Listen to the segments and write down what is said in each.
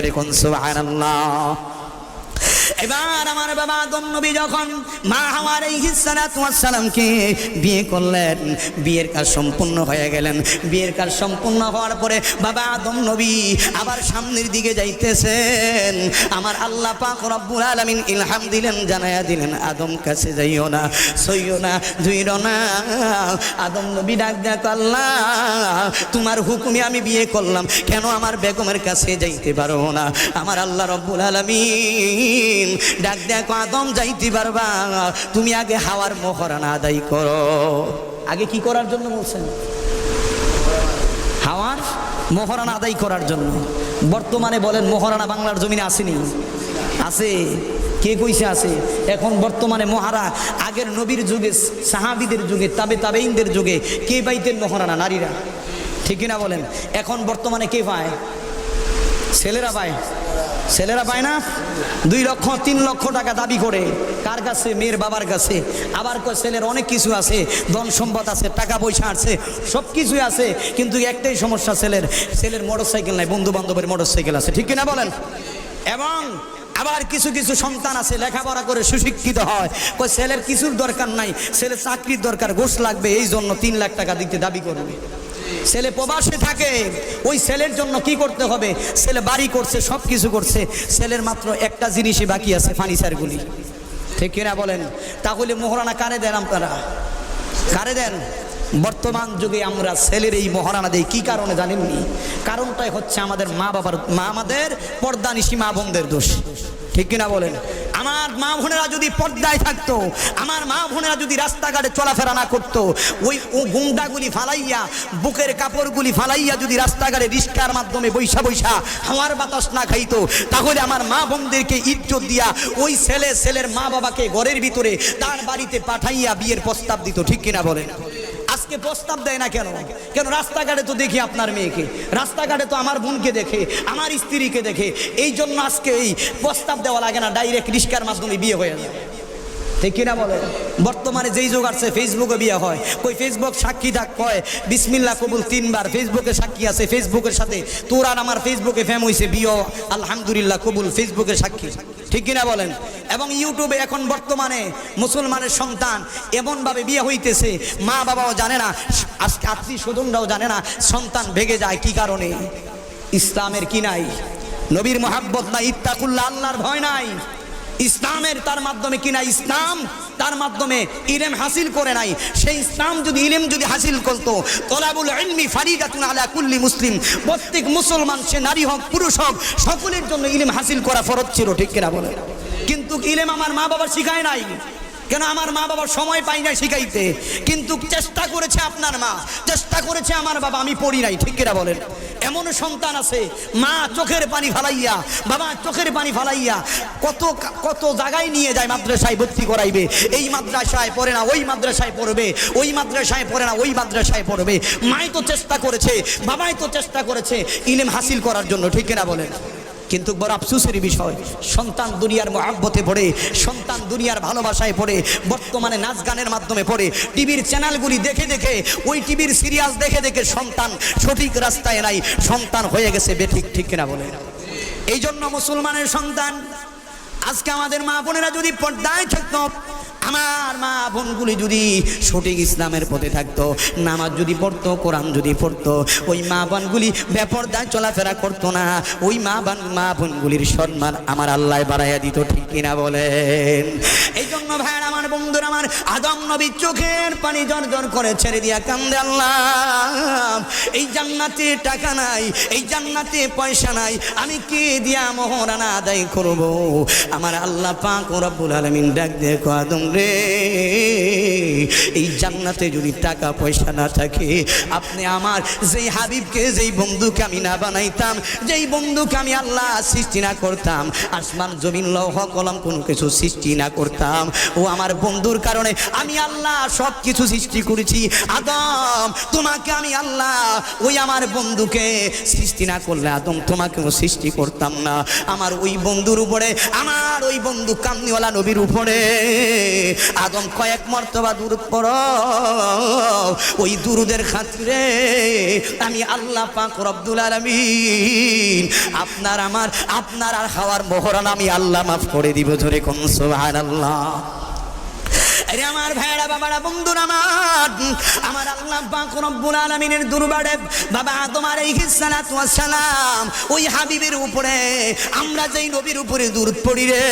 জোরে কোন সুবহানাল্লাহ। এবার আমার বাবা আদম নবী যখন মা হাওয়া আলাইহিস সালাতু ওয়াস সালামকে বিয়ে করলেন, বিয়ের কাজ সম্পূর্ণ হয়ে গেলেন। বিয়ের কাজ সম্পূর্ণ হওয়ার পরে বাবা আদম নবী আবার সামনের দিকে যাইতেছেন। আমার আল্লাহ পাক রব্বুল আলামিন ইলহাম দিলেন, জানায়া দিলেন, আদম কাছে যাইও না, সইও না, ধুইরো না। আদম নবী ডাক দেয়, আল্লাহ তোমার হুকুমে আমি বিয়ে করলাম, কেন আমার বেগমের কাছে যাইতে পারো না? আমার আল্লাহ রব্বুল আলামিন ডাক দেখো, আদম যাইতে পারবা, তুমি আগে হাওয়ার মোহরানা আদায় করো। আগে কি করার জন্য বলছেন? হাওয়ার মোহরানা আদায় করার জন্য। বর্তমানে বলেন মোহরানা বাংলার জমিনে আসেনি? আছে। কে কইছে আছে? এখন বর্তমানে মহারা আগের নবীর যুগে, সাহাবীদের যুগে, তাবেঈনদের যুগে কে পাইতেন মোহরানা? নারীরা। ঠিক কিনা বলেন? এখন বর্তমানে কে পায়? ছেলেরা পায়। ছেলেরা পায় না? 2 লক্ষ 3 লক্ষ টাকা দাবি করে। কার কাছে? মেয়ের বাবার কাছে। আবার ছেলের অনেক কিছু আছে, ধন সম্পদ আছে, টাকা পয়সা আছে, সব কিছুই আছে, কিন্তু একটাই সমস্যা, ছেলের মোটরসাইকেল নাই, বন্ধু বান্ধবের মোটরসাইকেল আছে। ঠিক কিনা বলেন? এবং আবার কিছু কিছু সন্তান আছে লেখাপড়া করে সুশিক্ষিত হয়, ছেলের কিছুর দরকার নাই, ছেলের চাকরির দরকার, ঘুষ লাগবে, এই জন্য 3 লাখ টাকা দিতে দাবি করবে। ছেলে প্রবাসে থাকে, ওই ছেলের জন্য কি করতে হবে? ছেলে বাড়ি করছে, সব কিছু করছে, ছেলের মাত্র একটা জিনিসই বাকি আছে, ফার্নিচারগুলি। ঠিক কিনা বলেন? তাহলে মোহরানা কারে দেন আপনারা? কারে দেন? বর্তমান যুগে আমরা ছেলের এই মহারানা দেই কি কারণে জানেননি? কারণটাই হচ্ছে আমাদের আমাদের পর্দানিশী মা বোনদের দোষ। ঠিক কিনা বলেন? আমার মা বোনেরা যদি পর্দায় থাকতো, আমার মা বোনেরা যদি রাস্তাঘাটে চলাফেরা না করতো, ওই গুন্ডাগুলি ফালাইয়া, বুকের কাপড়গুলি ফালাইয়া যদি রাস্তাঘাটে রিস্কার মাধ্যমে বৈশা বৈশা হাওয়ার বাতাস না খাইতো, তাহলে আমার মা বোনদেরকে ইজ্জত দিয়া ওই ছেলের মা বাবাকে ঘরের ভিতরে তার বাড়িতে পাঠাইয়া বিয়ের প্রস্তাব দিত। ঠিক কিনা বলেন? আজকে প্রস্তাব দেয় না কেন? কেন? রাস্তাঘাটে তো দেখি আপনার মেয়েকে, রাস্তাঘাটে তো আমার বোনকে দেখে, আমার স্ত্রীকে দেখে, এই জন্য আজকে এই প্রস্তাব দেওয়া লাগে না, ডাইরেক্ট রিস্কার মাধ্যমে বিয়ে হয়ে যায়। ঠিক কিনা বলে? বর্তমানে যেই যুগ আসছে, ফেসবুকে বিয়ে হয়। কই ফেসবুক সাক্ষী ডাক কয় বিসমিল্লাহ কবুল 3 বার, ফেসবুকে সাক্ষী আছে, ফেসবুকের সাথে তোর আর আমার ফেসবুকে ফেম হইছে, বিয়ে আলহামদুলিল্লাহ কবুল, ফেসবুকের সাক্ষী। ঠিক কিনা বলেন? এবং ইউটিউবে এখন বর্তমানে মুসলমানের সন্তান এমনভাবে বিয়ে হইতেছে, মা বাবাও জানে না, আজকে আত্মীয় স্বজনরাও জানে না, সন্তান ভেগে যায়। কি কারণে? ইসলামের কি নাই? নবীর মহাব্বত নাই, ইত্তাকুল্লাহ, আল্লাহর ভয় নাই। ইসলামের তার মাধ্যমে কিনা, ইসলাম তার মাধ্যমে ইলম হাসিল করে নাই। সেই ইসলাম যদি ইলম যদি হাসিল করতো, তলাবুল ইলমি ফারিদাতুন আলা কুল্লি মুসলিম, প্রত্যেক মুসলমান, সে নারী হোক পুরুষ হোক, সকলের জন্য ইলম হাসিল করা ফরজ ছিল। ঠিক কিনা বলে? কিন্তু ইলম আমার মা বাবা শিখায় নাই। কেন? আমার মা বাবার সময় পাই নাই শিখাইতে, কিন্তু চেষ্টা করেছে আপনার মা, চেষ্টা করেছে আমার বাবা, আমি পড়ি নাই। ঠিক কিনা বলেন? এমন সন্তান আছে, মা চোখের পানি ফালাইয়া, বাবা চোখের পানি ফালাইয়া কত কত জায়গায় নিয়ে যায়, মাদ্রাসায় ভর্তি করাইবে, এই মাদ্রাসায় পড়ে না ওই মাদ্রাসায় পড়বে, ওই মাদ্রাসায় পড়ে না ওই মাদ্রাসায় পড়বে। মাই তো চেষ্টা করেছে, বাবাই তো চেষ্টা করেছে ইলম হাসিল করার জন্য। ঠিক কিনা বলেন? কিন্তু বড় আফসোসের বিষয়, সন্তান দুনিয়ার মহব্বতে পড়ে, সন্তান দুনিয়ার ভালোবাসায় পড়ে, বর্তমানে নাচ গানের মাধ্যমে পড়ে, টিভির চ্যানেলগুলি দেখে দেখে, ওই টিভির সিরিয়াল দেখে দেখে সন্তান সঠিক রাস্তায় নাই, সন্তান হয়ে গেছে বেঠিক। ঠিক কিনা বলে? এই জন্য মুসলমানের সন্তান, আজকে আমাদের মা বোনেরা যদি পর্দায় থাকতো, আমার মা বোনগুলি যদি সঠিক ইসলামের পথে থাকতো, নামাজ যদি পড়তো, কোরআন যদি পড়তো, ওই মা বোনগুলি বেপরদায় চলাফেরা করতো না, ওই মা বোনগুলির সম্মান আমার আল্লাহ বাড়াইয়া দিত। ঠিক কিনা বলেন? এই জন্য ভাইয়ের আমার, বন্ধুরা আমার, আদম নবী চোখের পানি জর্জর করে ছেড়ে দিয়া কান্দে, আল্লাহ এই জান্নাতে টাকা নাই, এই জান্নাতে পয়সা নাই, আমি কে দিয়া মোহরানা আদায় করব? আমার আল্লাহ পাক রব্বুল আলামিন ডাক দেখো, আদম রে, এই জান্নাতে যদি টাকা পয়সা না থাকে, আপনি আমার যেই হাবিবকে, যেই বন্ধুকে আমি না বানাইতাম, যেই বন্ধুকে আমি আল্লাহ সৃষ্টি না করতাম, আসমান জমিন লৌহ কলম কোনো কিছু সৃষ্টি না করতাম, ও আমার বন্ধুর কারণে আমি আল্লাহ সব কিছু সৃষ্টি করেছি। আদম, তোমাকে আমি আল্লাহ ওই আমার বন্ধুকে সৃষ্টি না করলে আদম তোমাকেও সৃষ্টি করতাম না। আমার ওই বন্ধুর উপরে, আমার ওই বন্ধু কামনিওয়ালা নবীর উপরে আদম কয়েক মর্তবা দুরূদ পড়ো, ওই দুরুদের খাতিরে আমি আল্লাহ পাক রব্বুল আলামিন আপনার আর খাওয়ার মোহরানা আমি আল্লাহ মাফ করে দিব। জোরে কোন সুবহানাল্লাহ। আরে আমার ভাইরা বাবারা বন্ধুরা আমার আল্লাহ পাক রব্বুল আলামিনের দরবারে বাবা আদম আলাইহিস সালাতু ওয়াস সালাম ওই হাবিবের উপরে আমরা যেই নবীর উপরে দুরূদ পড়ি রে,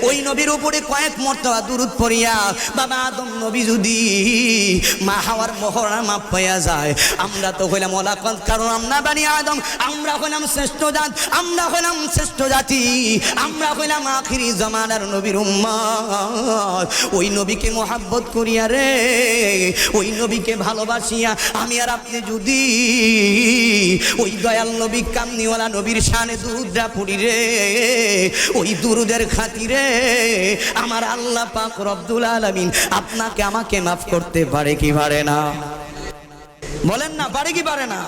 ওই নবীর উপরে কয়েক মর্তবা দুরূদ পড়িয়া বাবা আদম নবী যদি মা হাওয়ার মোহরানা মাফ পাইয়া যায়, আমরা তো হইলাম ওলাকাত, কারণ আমরা বানি আদম, আমরা হইলাম শ্রেষ্ঠ জাত, আমরা হইলাম শ্রেষ্ঠ জাতি, আমরা হইলাম আখিরি জামানার নবীর উম্মত। ওই নবীকে মোহাব্বত করিয়া রে, ওই নবীকে ভালোবাসিয়া আমি আর আপনি যদি ওই দয়াল নবী কামনিওয়ালা নবীর শানে দুরূদরা পড়ি রে, ওই দুরূদের খাতিরে আমার আল্লাহ পাক রব্বুল আলামিন আপনাকে আমাকে মাফ করতে পারে কি পারে না? বলেন না, পারে কি পারে না?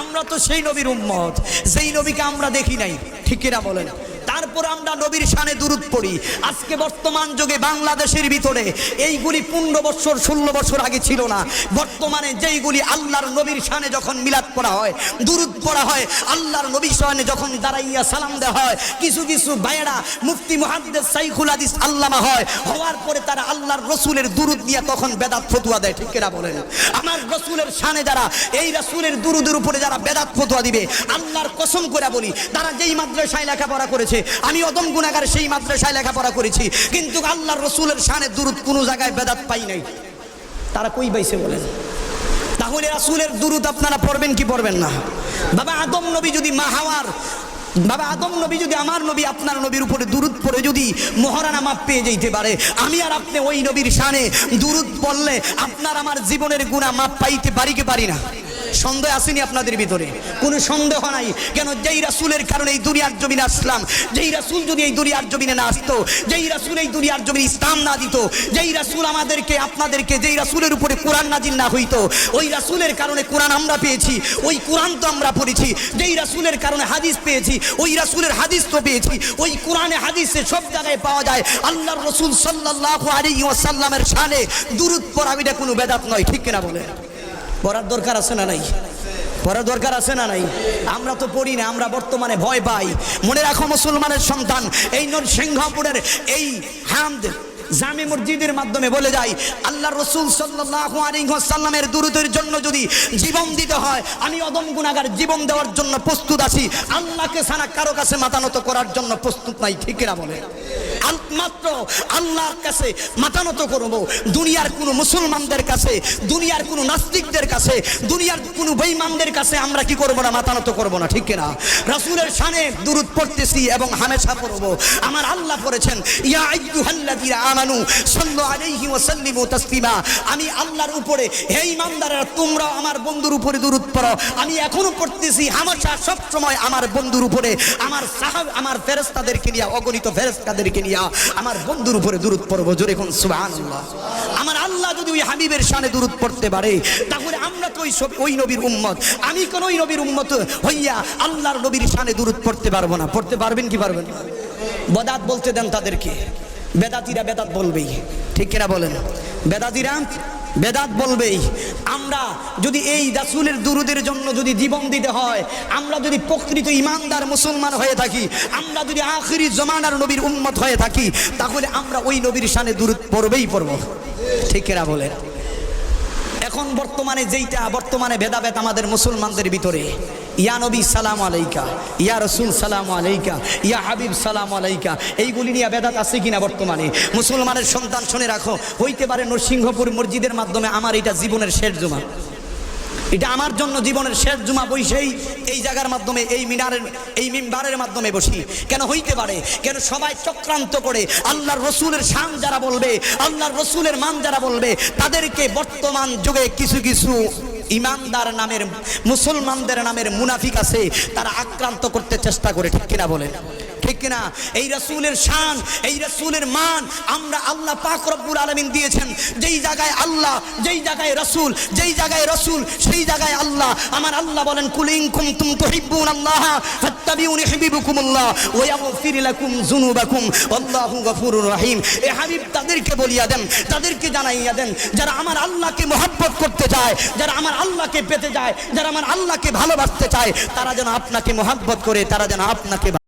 আমরা তো সেই নবীর উম্মত, যেই নবীকে আমরা দেখি নাই, ঠিক কিনা বলেন? তারপর আমরা নবীর শানে দুরূদ পড়ি। আজকে বর্তমান যুগে বাংলাদেশের ভিতরে এইগুলি 15 বছর 16 বছর আগে ছিল না। বর্তমানে যেইগুলি আল্লাহর নবীর শানে যখন মিলাদ পড়া হয়, দুরূদ পড়া হয়, আল্লাহর নবীর শানে যখন দাঁড়াইয়া সালাম দেওয়া হয়, কিছু কিছু ভাইয়েরা মুফতি মুহাদ্দিস শাইখুল হাদিস আল্লামা হওয়ার পরে তারা আল্লাহর রসুলের দুরূদ নিয়ে তখন বেদাত ফতোয়া দেয়, ঠিক কিনা বলেন? আমার রসুলের শানে যারা এই রসুলের দুরূদের উপরে যারা বেদাত ফতোয়া দিবে, আল্লাহর কসম করে বলি, তারা যেই মাদ্রাসায় লেখাপড়া করেছে, আমি অদম গুনাহগার সেই মাদ্রাসায় লেখাপড়া করেছি, কিন্তু আল্লাহর রসুলের শানে দুরূদ কোনো জায়গায় বেদাত পাই নাই। তারা কই পাইছে বলেন? তাহলে রাসূলের দুরূদ আপনারা পড়বেন কি পড়বেন না? বাবা আদম নবী যদি মা হাওয়ার, বাবা আদম নবী যদি আমার নবী আপনার নবীর উপরে দুরূদ পড়ে যদি মোহরানা মাপ পেয়ে যেতে পারে, আমি আর আপনি ওই নবীর শানে দুরূদ পড়লে আপনার আমার জীবনের গুনাহ মাপ পাইতে পারি কি পারি না? সন্দেহ আসেনি আপনাদের ভিতরে? কোনো সন্দেহ নাই। কেন? যেই রাসূলের কারণে এই দুনিয়ার জমিনে আসলাম, যেই রাসূল যদি এই দুনিয়ার জমিনে না আসতো, যেই রাসূল এই দুনিয়ার জমিনে ইসলাম না দিত, যেই রাসূল আমাদেরকে আপনাদেরকে যেই রাসূলের উপরে কোরআন নাজিল না হইতো, ওই রাসূলের কারণে কোরআন আমরা পেয়েছি, ওই কোরআন তো আমরা পড়েছি, যেই রাসূলের কারণে হাদিস পেয়েছি, ওই রাসূলের হাদিস তো পেয়েছি, ওই কোরআনে হাদিসে সব জায়গায় পাওয়া যায় আল্লাহর রাসূল সাল্লাল্লাহু আলাইহি ওয়াসাল্লামের শানে দুরূদ পড়া এটা কোনো বেদাত নয়, ঠিক কিনা বলে? পড়ার দরকার আছে না নাই? পড়ার দরকার আছে না নাই? আমরা তো পড়ি না, আমরা বর্তমানে ভয় পাই। মনে রাখো মুসলমানের সন্তান, এই নরসিংহপুরের এই হামদ জামে মসজিদের মাধ্যমে বলে যায়, আল্লাহর রাসূল সাল্লাল্লাহু আলাইহি ওয়াসাল্লামের দুরূদের জন্য যদি জীবন দিতে হয়, আমি অদম গুনাহগার জীবন দেওয়ার জন্য প্রস্তুত আছি, আল্লাহকে ছাড়া কারো কাছে মাথা নত করার জন্য প্রস্তুত নাই, ঠিক কিনা বলে? মাত্র আল্লাহর কাছে মাথা নত করব। দুনিয়ার কোনো মুসলমানদের কাছে, দুনিয়ার কোনো নাস্তিকদের কাছে, দুনিয়ার কোনো বেঈমানদের কাছে আমরা কি করব না? মাথা নত করব না, ঠিক কিনা? রাসূলের শানে দুরূদ পড়তেছি এবং হামেশা পড়ব। আমার আল্লাহ পড়েছেন, ইয়া আইয়ুহাল্লাযীনা আমানু সাল্লু আলাইহি ওয়া সাল্লিমু তাসলিমা। আমি আল্লাহর উপরে, হে ঈমানদাররা তোমরা আমার বন্ধুর উপরে দুরূদ পড়ো। আমি এখনো পড়তেছি, হামেশা সব সময় আমার বন্ধুর উপরে, আমার ফেরেশতাদেরকে নিয়ে, অগণিত ফেরেশতাদেরকে নিয়ে আমার বন্ধুর উপরে দুরূদ পড়ব। জোরে কোন সুবহানাল্লাহ। আমার আল্লাহ যদি ওই হাবিবের শানে দুরূদ পড়তে পারে, তাহলে আমরা তো ওই নবীর উম্মত। আমি কোন ওই নবীর উম্মত হইয়া আল্লাহর নবীর শানে দুরূদ পড়তে পারবো না? পড়তে পারবেন কি পারবেন না? বেদাত বলতে দেন তাদেরকে, বেদাতিরা বেদাত বলবেই, ঠিক কিনা বলেন? বেদাতিরা বেদাত বলবেই। আমরা যদি এই রাসূলের দুরূদের জন্য যদি জীবন দিতে হয়, আমরা যদি প্রকৃত ঈমানদার মুসলমান হয়ে থাকি, আমরা যদি আখিরি জামানার নবীর উম্মত হয়ে থাকি, তাহলে আমরা ওই নবীর শানে দুরূদ পড়বেই পড়ব, ঠিক কিনা বলেন? এখন বর্তমানে যেইটা বর্তমানে ভেদাভেদ আমাদের মুসলমানদের ভিতরে, ইয়া নবী সালাম আলাইকা, ইয়া রসুল সালাম আলাইকা, ইয়া হাবিব সালাম আলাইকা, এইগুলি নিয়ে বেদাত আছে কিনা বর্তমানে? মুসলমানের সন্তান শুনে রাখো, হইতে পারে নরসিংহপুর মসজিদের মাধ্যমে আমার এটা জীবনের শেষ জুমা, এটা আমার জন্য জীবনের শেষ জুমা বসেই এই জায়গার মাধ্যমে, এই মিম্বারের মাধ্যমে বসি। কেন হইতে পারে? কেন সবাই চক্রান্ত করে আল্লাহর রসুলের শান যারা বলবে, আল্লাহর রসুলের মান যারা বলবে, তাদেরকে বর্তমান যুগে কিছু কিছু ইমানদার নামের মুসলমানদের নামের মুনাফিক আছে, তারা আক্রান্ত করতে চেষ্টা করে, ঠিক কিনা বলেন? ঠিক কিনা? এই রাসূলের শান, এই রাসূলের মান আমরা আল্লাহ পাক রব্বুল আলামিন দিয়েছেন। যেই জায়গায় আল্লাহ, যেই জায়গায় রাসূল, যেই জায়গায় রাসূল সেই জায়গায় আল্লাহ। আমার আল্লাহ বলেন কুল ইন কুনতুম তুহিব্বুনাল্লাহ ফাত্তাবিউনি ইউহিব্বুকুমুল্লাহ ওয়া ইয়াগফির লাকুম যুনুবাকুম আল্লাহু গফুরুর রহিম। এ হাবিব তাদেরকে বলিয়া দেন, তাদেরকে জানাইয়া দেন যারা আমার আল্লাহকে মহব্বত করতে চায়, যারা আমার আল্লাহকে পেতে চায়, যারা আমার আল্লাহকে ভালোবাসতে চায়, তারা যেন আপনাকে মহব্বত করে, তারা যেন আপনাকে